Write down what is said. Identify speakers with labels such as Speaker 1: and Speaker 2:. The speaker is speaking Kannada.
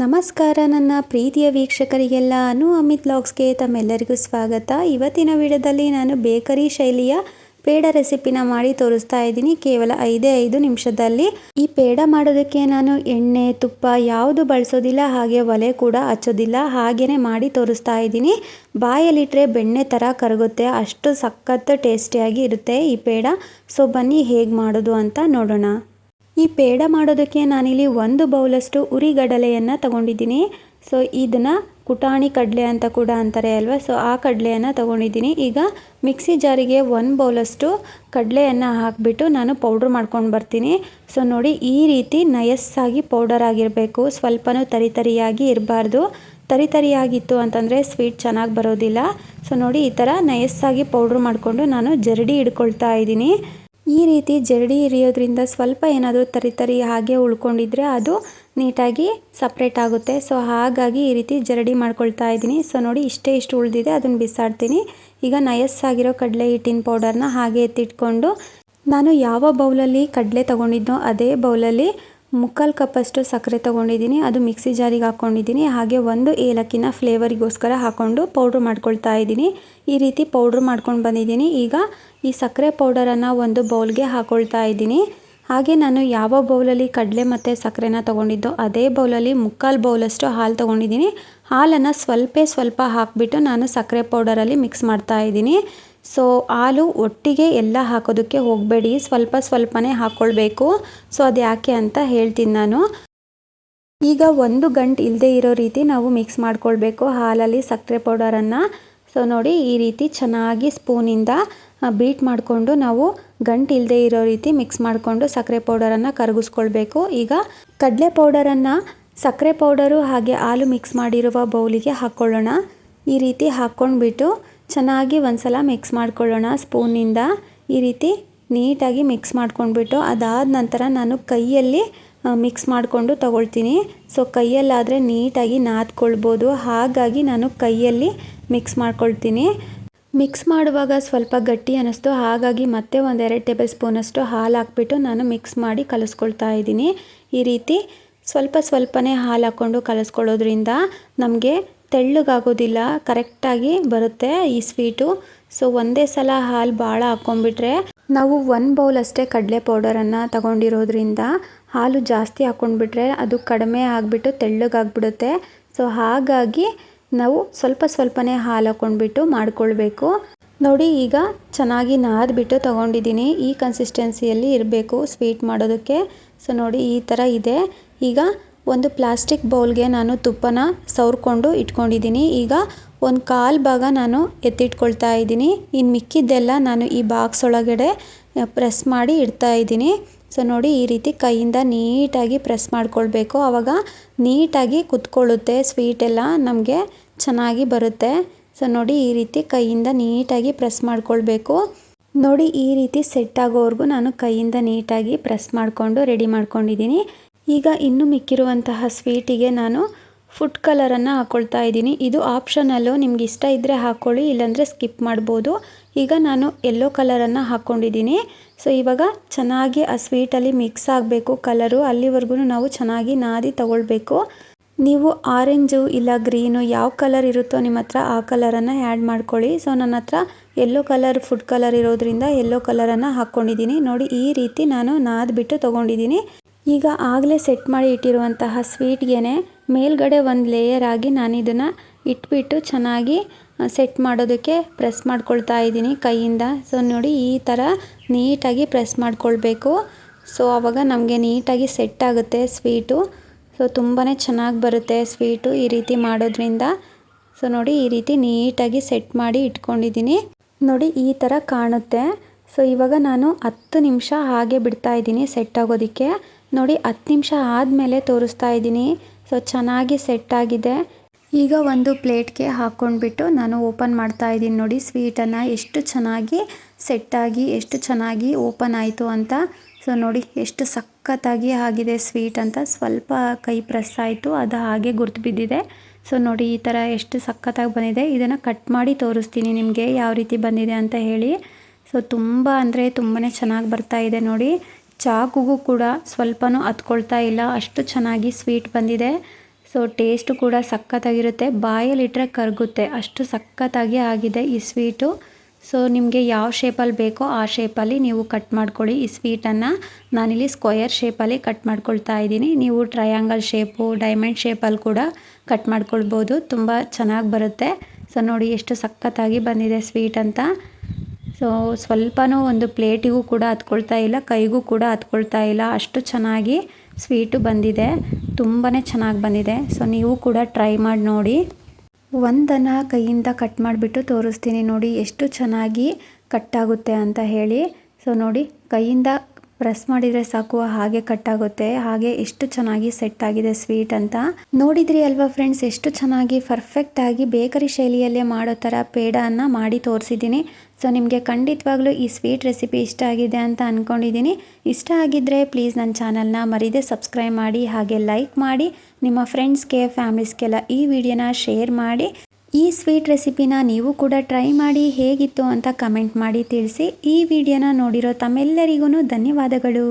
Speaker 1: ನಮಸ್ಕಾರ ನನ್ನ ಪ್ರೀತಿಯ ವೀಕ್ಷಕರಿಗೆಲ್ಲ ಅಮಿತ್ ವ್ಲಾಗ್ಸ್ಗೆ ತಮ್ಮೆಲ್ಲರಿಗೂ ಸ್ವಾಗತ. ಇವತ್ತಿನ ವಿಡಿಯೋದಲ್ಲಿ ನಾನು ಬೇಕರಿ ಶೈಲಿಯ ಪೇಡ ರೆಸಿಪಿನ ಮಾಡಿ ತೋರಿಸ್ತಾ ಇದ್ದೀನಿ ಕೇವಲ 5 ನಿಮಿಷದಲ್ಲಿ. ಈ ಪೇಡ ಮಾಡೋದಕ್ಕೆ ನಾನು ಎಣ್ಣೆ ತುಪ್ಪ ಯಾವುದು ಬಳಸೋದಿಲ್ಲ, ಹಾಗೆ ಒಲೆ ಕೂಡ ಹಚ್ಚೋದಿಲ್ಲ, ಹಾಗೇನೆ ಮಾಡಿ ತೋರಿಸ್ತಾ ಇದ್ದೀನಿ. ಬಾಯಲ್ಲಿಟ್ಟರೆ ಬೆಣ್ಣೆ ಥರ ಕರಗುತ್ತೆ, ಅಷ್ಟು ಸಖತ್ ಟೇಸ್ಟಿಯಾಗಿ ಇರುತ್ತೆ ಈ ಪೇಡ. ಸೊ ಬನ್ನಿ ಹೇಗೆ ಮಾಡೋದು ಅಂತ ನೋಡೋಣ. ಈ ಪೇಡ ಮಾಡೋದಕ್ಕೆ ನಾನಿಲ್ಲಿ 1 ಬೌಲಷ್ಟು ಉರಿಗಡಲೆಯನ್ನು ತಗೊಂಡಿದ್ದೀನಿ. ಸೊ ಇದನ್ನು ಕುಟಾಣಿ ಕಡಲೆ ಅಂತ ಕೂಡ ಅಂತಾರೆ ಅಲ್ವಾ, ಸೊ ಆ ಕಡಲೆಯನ್ನು ತಗೊಂಡಿದ್ದೀನಿ. ಈಗ ಮಿಕ್ಸಿ ಜಾರಿಗೆ 1 ಬೌಲಷ್ಟು ಕಡಲೆಯನ್ನು ಹಾಕಿಬಿಟ್ಟು ನಾನು ಪೌಡ್ರ್ ಮಾಡ್ಕೊಂಡು ಬರ್ತೀನಿ. ಸೊ ನೋಡಿ, ಈ ರೀತಿ ನಯಸ್ಸಾಗಿ ಪೌಡರ್ ಆಗಿರಬೇಕು, ಸ್ವಲ್ಪನೂ ತರಿಯಾಗಿ ಇರಬಾರ್ದು. ತರಿಯಾಗಿತ್ತು ಅಂತಂದರೆ ಸ್ವೀಟ್ ಚೆನ್ನಾಗಿ ಬರೋದಿಲ್ಲ. ಸೊ ನೋಡಿ, ಈ ಥರ ನಯಸ್ಸಾಗಿ ಪೌಡ್ರ್ ಮಾಡಿಕೊಂಡು ನಾನು ಜರಡಿ ಹಿಡ್ಕೊಳ್ತಾ ಇದ್ದೀನಿ. ಈ ರೀತಿ ಜರಡಿ ಹಿಡಿಯೋದ್ರಿಂದ ಸ್ವಲ್ಪ ಏನಾದರೂ ತರಿ ಹಾಗೆ ಉಳ್ಕೊಂಡಿದ್ರೆ ಅದು ನೀಟಾಗಿ ಸಪ್ರೇಟ್ ಆಗುತ್ತೆ. ಸೊ ಹಾಗಾಗಿ ಈ ರೀತಿ ಜರಡಿ ಮಾಡ್ಕೊಳ್ತಾ ಇದ್ದೀನಿ. ಸೊ ನೋಡಿ, ಇಷ್ಟು ಉಳಿದಿದೆ, ಅದನ್ನು ಬಿಸಾಡ್ತೀನಿ. ಈಗ ನಯಸ್ಸಾಗಿರೋ ಕಡಲೆ ಹಿಟ್ಟಿನ ಪೌಡರ್ನ ಹಾಗೆ ಎತ್ತಿಟ್ಕೊಂಡು ನಾನು ಯಾವ ಬೌಲಲ್ಲಿ ಕಡಲೆ ತೊಗೊಂಡಿದ್ನೋ ಅದೇ ಬೌಲಲ್ಲಿ 3/4 ಕಪ್ಪಷ್ಟು ಸಕ್ಕರೆ ತೊಗೊಂಡಿದ್ದೀನಿ. ಅದು ಮಿಕ್ಸಿ ಜಾರಿಗೆ ಹಾಕ್ಕೊಂಡಿದ್ದೀನಿ. ಹಾಗೆ 1 ಏಲಕ್ಕಿನ ಫ್ಲೇವರಿಗೋಸ್ಕರ ಹಾಕ್ಕೊಂಡು ಪೌಡ್ರ್ ಮಾಡ್ಕೊಳ್ತಾ ಇದ್ದೀನಿ. ಈ ರೀತಿ ಪೌಡ್ರ್ ಮಾಡ್ಕೊಂಡು ಬಂದಿದ್ದೀನಿ. ಈಗ ಈ ಸಕ್ಕರೆ ಪೌಡರನ್ನು ಒಂದು ಬೌಲ್ಗೆ ಹಾಕ್ಕೊಳ್ತಾ ಇದ್ದೀನಿ. ಹಾಗೆ ನಾನು ಯಾವ ಬೌಲಲ್ಲಿ ಕಡಲೆ ಮತ್ತು ಸಕ್ಕರೆನ ತೊಗೊಂಡಿದ್ದೋ ಅದೇ ಬೌಲಲ್ಲಿ 3/4 ಬೌಲಷ್ಟು ಹಾಲು ತೊಗೊಂಡಿದ್ದೀನಿ. ಹಾಲನ್ನು ಸ್ವಲ್ಪ ಹಾಕಿಬಿಟ್ಟು ನಾನು ಸಕ್ಕರೆ ಪೌಡರಲ್ಲಿ ಮಿಕ್ಸ್ ಮಾಡ್ತಾ ಇದ್ದೀನಿ. ಸೊ ಹಾಲು ಒಟ್ಟಿಗೆ ಎಲ್ಲ ಹಾಕೋದಕ್ಕೆ ಹೋಗಬೇಡಿ, ಸ್ವಲ್ಪನೇ ಹಾಕ್ಕೊಳ್ಬೇಕು. ಸೊ ಅದು ಯಾಕೆ ಅಂತ ಹೇಳ್ತೀನಿ ನಾನು. ಈಗ 1 ಗಂಟು ಇಲ್ಲದೆ ಇರೋ ರೀತಿ ನಾವು ಮಿಕ್ಸ್ ಮಾಡ್ಕೊಳ್ಬೇಕು ಹಾಲಲ್ಲಿ ಸಕ್ಕರೆ ಪೌಡರನ್ನು. ಸೊ ನೋಡಿ, ಈ ರೀತಿ ಚೆನ್ನಾಗಿ ಸ್ಪೂನಿಂದ ಬೀಟ್ ಮಾಡಿಕೊಂಡು ನಾವು ಗಂಟು ಇಲ್ಲದೆ ಇರೋ ರೀತಿ ಮಿಕ್ಸ್ ಮಾಡಿಕೊಂಡು ಸಕ್ಕರೆ ಪೌಡರನ್ನು ಕರಗಿಸ್ಕೊಳ್ಬೇಕು. ಈಗ ಕಡಲೆ ಪೌಡರನ್ನು ಸಕ್ಕರೆ ಪೌಡರು ಹಾಗೆ ಹಾಲು ಮಿಕ್ಸ್ ಮಾಡಿರುವ ಬೌಲಿಗೆ ಹಾಕ್ಕೊಳ್ಳೋಣ. ಈ ರೀತಿ ಹಾಕ್ಕೊಂಡ್ಬಿಟ್ಟು ಚೆನ್ನಾಗಿ ಒಂದ್ಸಲ ಮಿಕ್ಸ್ ಮಾಡ್ಕೊಳ್ಳೋಣ ಸ್ಪೂನಿಂದ. ಈ ರೀತಿ ನೀಟಾಗಿ ಮಿಕ್ಸ್ ಮಾಡ್ಕೊಂಡ್ಬಿಟ್ಟು ಅದಾದ ನಂತರ ನಾನು ಕೈಯಲ್ಲಿ ಮಿಕ್ಸ್ ಮಾಡಿಕೊಂಡು ತಗೊಳ್ತೀನಿ. ಸೊ ಕೈಯಲ್ಲಾದರೆ ನೀಟಾಗಿ ನಾದ್ಕೊಳ್ಬೋದು, ಹಾಗಾಗಿ ನಾನು ಕೈಯಲ್ಲಿ ಮಿಕ್ಸ್ ಮಾಡ್ಕೊಳ್ತೀನಿ. ಮಿಕ್ಸ್ ಮಾಡುವಾಗ ಸ್ವಲ್ಪ ಗಟ್ಟಿ ಅನ್ನಿಸ್ತು, ಹಾಗಾಗಿ ಮತ್ತೆ 1-2 ಟೇಬಲ್ ಸ್ಪೂನಷ್ಟು ಹಾಲು ಹಾಕ್ಬಿಟ್ಟು ನಾನು ಮಿಕ್ಸ್ ಮಾಡಿ ಕಲಿಸ್ಕೊಳ್ತಾ ಇದ್ದೀನಿ. ಈ ರೀತಿ ಸ್ವಲ್ಪನೇ ಹಾಲು ಹಾಕ್ಕೊಂಡು ಕಲಿಸ್ಕೊಳ್ಳೋದ್ರಿಂದ ನಮಗೆ ತೆಳ್ಳಗಾಗೋದಿಲ್ಲ, ಕರೆಕ್ಟಾಗಿ ಬರುತ್ತೆ ಈ ಸ್ವೀಟು. ಸೊ ಒಂದೇ ಸಲ ಹಾಲು ಭಾಳ ಹಾಕ್ಕೊಂಡ್ಬಿಟ್ರೆ ನಾವು 1 ಬೌಲ್ ಅಷ್ಟೇ ಕಡಲೆ ಪೌಡರನ್ನು ತಗೊಂಡಿರೋದ್ರಿಂದ ಹಾಲು ಜಾಸ್ತಿ ಹಾಕ್ಕೊಂಡ್ಬಿಟ್ರೆ ಅದು ಕಡಿಮೆ ಆಗಿಬಿಟ್ಟು ತೆಳ್ಳಗಾಗ್ಬಿಡುತ್ತೆ. ಸೊ ಹಾಗಾಗಿ ನಾವು ಸ್ವಲ್ಪನೇ ಹಾಲು ಹಾಕ್ಕೊಂಡ್ಬಿಟ್ಟು ಮಾಡ್ಕೊಳ್ಬೇಕು. ನೋಡಿ, ಈಗ ಚೆನ್ನಾಗಿ ನಾದ್ಬಿಟ್ಟು ತೊಗೊಂಡಿದ್ದೀನಿ. ಈ ಕನ್ಸಿಸ್ಟೆನ್ಸಿಯಲ್ಲಿ ಇರಬೇಕು ಸ್ವೀಟ್ ಮಾಡೋದಕ್ಕೆ. ಸೊ ನೋಡಿ, ಈ ಥರ ಇದೆ. ಈಗ ಒಂದು ಪ್ಲಾಸ್ಟಿಕ್ ಬೌಲ್ಗೆ ನಾನು ತುಪ್ಪನ ಸವರ್ಕೊಂಡು ಇಟ್ಕೊಂಡಿದ್ದೀನಿ. ಈಗ 1/4 ಭಾಗ ನಾನು ಎತ್ತಿಟ್ಕೊಳ್ತಾ ಇದ್ದೀನಿ. ಇನ್ನು ಮಿಕ್ಕಿದ್ದೆಲ್ಲ ನಾನು ಈ ಬಾಕ್ಸ್ ಒಳಗಡೆ ಪ್ರೆಸ್ ಮಾಡಿ ಇಡ್ತಾ ಇದ್ದೀನಿ. ಸೊ ನೋಡಿ, ಈ ರೀತಿ ಕೈಯಿಂದ ನೀಟಾಗಿ ಪ್ರೆಸ್ ಮಾಡ್ಕೊಳ್ಬೇಕು, ಆವಾಗ ನೀಟಾಗಿ ಕುತ್ಕೊಳ್ಳುತ್ತೆ ಸ್ವೀಟೆಲ್ಲ, ನಮಗೆ ಚೆನ್ನಾಗಿ ಬರುತ್ತೆ. ಸೊ ನೋಡಿ, ಈ ರೀತಿ ಕೈಯಿಂದ ನೀಟಾಗಿ ಪ್ರೆಸ್ ಮಾಡ್ಕೊಳ್ಬೇಕು. ನೋಡಿ, ಈ ರೀತಿ ಸೆಟ್ ಆಗೋವರೆಗೂ ನಾನು ಕೈಯಿಂದ ನೀಟಾಗಿ ಪ್ರೆಸ್ ಮಾಡಿಕೊಂಡು ರೆಡಿ ಮಾಡ್ಕೊಂಡಿದ್ದೀನಿ. ಈಗ ಇನ್ನು ಮಿಕ್ಕಿರುವಂತಹ ಸ್ವೀಟಿಗೆ ನಾನು ಫುಡ್ ಕಲರನ್ನು ಹಾಕ್ಕೊಳ್ತಾ ಇದ್ದೀನಿ. ಇದು ಆಪ್ಷನಲ್ಲು, ನಿಮ್ಗೆ ಇಷ್ಟ ಇದ್ದರೆ ಹಾಕ್ಕೊಳ್ಳಿ, ಇಲ್ಲಾಂದರೆ ಸ್ಕಿಪ್ ಮಾಡ್ಬೋದು. ಈಗ ನಾನು ಯೆಲ್ಲೋ ಕಲರನ್ನು ಹಾಕ್ಕೊಂಡಿದ್ದೀನಿ. ಸೊ ಇವಾಗ ಚೆನ್ನಾಗಿ ಆ ಸ್ವೀಟಲ್ಲಿ ಮಿಕ್ಸ್ ಆಗಬೇಕು ಕಲರು, ಅಲ್ಲಿವರೆಗೂ ನಾವು ಚೆನ್ನಾಗಿ ನಾದಿ ತಗೊಳ್ಬೇಕು. ನೀವು ಆರೆಂಜು ಇಲ್ಲ ಗ್ರೀನು ಯಾವ ಕಲರ್ ಇರುತ್ತೋ ನಿಮ್ಮ ಹತ್ರ ಆ ಕಲರನ್ನು ಆ್ಯಡ್ ಮಾಡ್ಕೊಳ್ಳಿ. ಸೊ ನನ್ನ ಹತ್ರ ಯೆಲ್ಲೋ ಕಲರ್ ಫುಡ್ ಕಲರ್ ಇರೋದ್ರಿಂದ ಯೆಲ್ಲೋ ಕಲರನ್ನು ಹಾಕ್ಕೊಂಡಿದ್ದೀನಿ. ನೋಡಿ, ಈ ರೀತಿ ನಾನು ನಾದ್ಬಿಟ್ಟು ತೊಗೊಂಡಿದ್ದೀನಿ. ಈಗ ಆಗಲೇ ಸೆಟ್ ಮಾಡಿ ಇಟ್ಟಿರುವಂತಹ ಸ್ವೀಟ್ಗೆ ಮೇಲ್ಗಡೆ ಒಂದು ಲೇಯರ್ ಆಗಿ ನಾನು ಇದನ್ನು ಇಟ್ಬಿಟ್ಟು ಚೆನ್ನಾಗಿ ಸೆಟ್ ಮಾಡೋದಕ್ಕೆ ಪ್ರೆಸ್ ಮಾಡ್ಕೊಳ್ತಾ ಇದ್ದೀನಿ ಕೈಯಿಂದ. ಸೊ ನೋಡಿ, ಈ ಥರ ನೀಟಾಗಿ ಪ್ರೆಸ್ ಮಾಡ್ಕೊಳ್ಬೇಕು. ಸೊ ಆವಾಗ ನಮಗೆ ನೀಟಾಗಿ ಸೆಟ್ ಆಗುತ್ತೆ ಸ್ವೀಟು. ಸೊ ತುಂಬಾ ಚೆನ್ನಾಗಿ ಬರುತ್ತೆ ಸ್ವೀಟು ಈ ರೀತಿ ಮಾಡೋದ್ರಿಂದ. ಸೊ ನೋಡಿ, ಈ ರೀತಿ ನೀಟಾಗಿ ಸೆಟ್ ಮಾಡಿ ಇಟ್ಕೊಂಡಿದ್ದೀನಿ. ನೋಡಿ, ಈ ಥರ ಕಾಣುತ್ತೆ. ಸೊ ಇವಾಗ ನಾನು 10 ನಿಮಿಷ ಹಾಗೆ ಬಿಡ್ತಾ ಇದ್ದೀನಿ ಸೆಟ್ ಆಗೋದಕ್ಕೆ. ನೋಡಿ, 10 ನಿಮಿಷ ಆದಮೇಲೆ ತೋರಿಸ್ತಾ ಇದ್ದೀನಿ. ಸೊ ಚೆನ್ನಾಗಿ ಸೆಟ್ ಆಗಿದೆ. ಈಗ ಒಂದು ಪ್ಲೇಟ್ಗೆ ಹಾಕ್ಕೊಂಡ್ಬಿಟ್ಟು ನಾನು ಓಪನ್ ಮಾಡ್ತಾ ಇದ್ದೀನಿ. ನೋಡಿ, ಸ್ವೀಟನ್ನು ಎಷ್ಟು ಚೆನ್ನಾಗಿ ಸೆಟ್ಟಾಗಿ ಎಷ್ಟು ಚೆನ್ನಾಗಿ ಓಪನ್ ಆಯಿತು ಅಂತ. ಸೊ ನೋಡಿ, ಎಷ್ಟು ಸಖತ್ತಾಗಿ ಆಗಿದೆ ಸ್ವೀಟ್ ಅಂತ. ಸ್ವಲ್ಪ ಕೈ ಪ್ರೆಸ್ ಆಯಿತು, ಅದು ಹಾಗೆ ಗುರ್ತು ಬಿದ್ದಿದೆ. ಸೊ ನೋಡಿ, ಈ ಥರ ಎಷ್ಟು ಸಖತ್ತಾಗಿ ಬಂದಿದೆ. ಇದನ್ನು ಕಟ್ ಮಾಡಿ ತೋರಿಸ್ತೀನಿ ನಿಮಗೆ ಯಾವ ರೀತಿ ಬಂದಿದೆ ಅಂತ ಹೇಳಿ. ಸೊ ತುಂಬ ಅಂದರೆ ತುಂಬಾ ಚೆನ್ನಾಗಿ ಬರ್ತಾ ಇದೆ ನೋಡಿ. ಚಾಕುಗೂ ಕೂಡ ಸ್ವಲ್ಪನೂ ಹತ್ಕೊಳ್ತಾ ಇಲ್ಲ, ಅಷ್ಟು ಚೆನ್ನಾಗಿ ಸ್ವೀಟ್ ಬಂದಿದೆ. ಸೊ ಟೇಸ್ಟು ಕೂಡ ಸಖತ್ತಾಗಿರುತ್ತೆ, ಬಾಯಲ್ಲಿಟ್ಟರೆ ಕರಗುತ್ತೆ, ಅಷ್ಟು ಸಖತ್ತಾಗಿ ಆಗಿದೆ ಈ ಸ್ವೀಟು. ಸೊ ನಿಮಗೆ ಯಾವ ಶೇಪಲ್ಲಿ ಬೇಕೋ ಆ ಶೇಪಲ್ಲಿ ನೀವು ಕಟ್ ಮಾಡ್ಕೊಳ್ಳಿ. ಈ ಸ್ವೀಟನ್ನು ನಾನಿಲ್ಲಿ ಸ್ಕ್ವಯರ್ ಶೇಪಲ್ಲಿ ಕಟ್ ಮಾಡ್ಕೊಳ್ತಾ ಇದ್ದೀನಿ. ನೀವು ಟ್ರಯಾಂಗಲ್ ಶೇಪು, ಡೈಮಂಡ್ ಶೇಪಲ್ಲಿ ಕೂಡ ಕಟ್ ಮಾಡ್ಕೊಳ್ಬೋದು, ತುಂಬ ಚೆನ್ನಾಗಿ ಬರುತ್ತೆ. ಸೊ ನೋಡಿ ಎಷ್ಟು ಸಖತ್ತಾಗಿ ಬಂದಿದೆ ಸ್ವೀಟ್ ಅಂತ. ಸೊ ಸ್ವಲ್ಪನೂ ಒಂದು ಪ್ಲೇಟಿಗೂ ಕೂಡ ಹತ್ಕೊಳ್ತಾ ಇಲ್ಲ, ಕೈಗೂ ಕೂಡ ಹತ್ಕೊಳ್ತಾ ಇಲ್ಲ, ಅಷ್ಟು ಚೆನ್ನಾಗಿ ಸ್ವೀಟು ಬಂದಿದೆ, ತುಂಬಾ ಚೆನ್ನಾಗಿ ಬಂದಿದೆ. ಸೊ ನೀವು ಕೂಡ ಟ್ರೈ ಮಾಡಿ ನೋಡಿ. ಒಂದನ್ನು ಕೈಯಿಂದ ಕಟ್ ಮಾಡಿಬಿಟ್ಟು ತೋರಿಸ್ತೀನಿ ನೋಡಿ ಎಷ್ಟು ಚೆನ್ನಾಗಿ ಕಟ್ಟಾಗುತ್ತೆ ಅಂತ ಹೇಳಿ. ಸೊ ನೋಡಿ ಕೈಯಿಂದ ಪ್ರೆಸ್ ಮಾಡಿದರೆ ಸಾಕು ಹಾಗೆ ಕಟ್ಟಾಗುತ್ತೆ, ಹಾಗೆ ಎಷ್ಟು ಚೆನ್ನಾಗಿ ಸೆಟ್ ಆಗಿದೆ ಸ್ವೀಟ್ ಅಂತ. ನೋಡಿದ್ರಿ ಅಲ್ವಾ ಫ್ರೆಂಡ್ಸ್, ಎಷ್ಟು ಚೆನ್ನಾಗಿ ಪರ್ಫೆಕ್ಟಾಗಿ ಬೇಕರಿ ಶೈಲಿಯಲ್ಲೇ ಮಾಡೋ ಥರ ಪೇಡಾನ ಮಾಡಿ ತೋರಿಸಿದ್ದೀನಿ. ಸೊ ನಿಮಗೆ ಖಂಡಿತವಾಗ್ಲೂ ಈ ಸ್ವೀಟ್ ರೆಸಿಪಿ ಇಷ್ಟ ಆಗಿದೆ ಅಂತ ಅಂದ್ಕೊಂಡಿದ್ದೀನಿ. ಇಷ್ಟ ಆಗಿದ್ದರೆ ಪ್ಲೀಸ್ ನನ್ನ ಚಾನಲ್ನ ಮರೀದೆ ಸಬ್ಸ್ಕ್ರೈಬ್ ಮಾಡಿ, ಹಾಗೆ ಲೈಕ್ ಮಾಡಿ, ನಿಮ್ಮ ಫ್ರೆಂಡ್ಸ್ಗೆ ಫ್ಯಾಮಿಲೀಸ್ಗೆಲ್ಲ ಈ ವಿಡಿಯೋನ ಶೇರ್ ಮಾಡಿ. ಈ ಸ್ವೀಟ್ ರೆಸಿಪಿನ ನೀವು ಕೂಡ ಟ್ರೈ ಮಾಡಿ ಹೇಗಿತ್ತು ಅಂತ ಕಮೆಂಟ್ ಮಾಡಿ ತಿಳಿಸಿ. ಈ ವಿಡಿಯೋನ ನೋಡಿರೋ ತಮ್ಮೆಲ್ಲರಿಗೂ ಧನ್ಯವಾದಗಳು.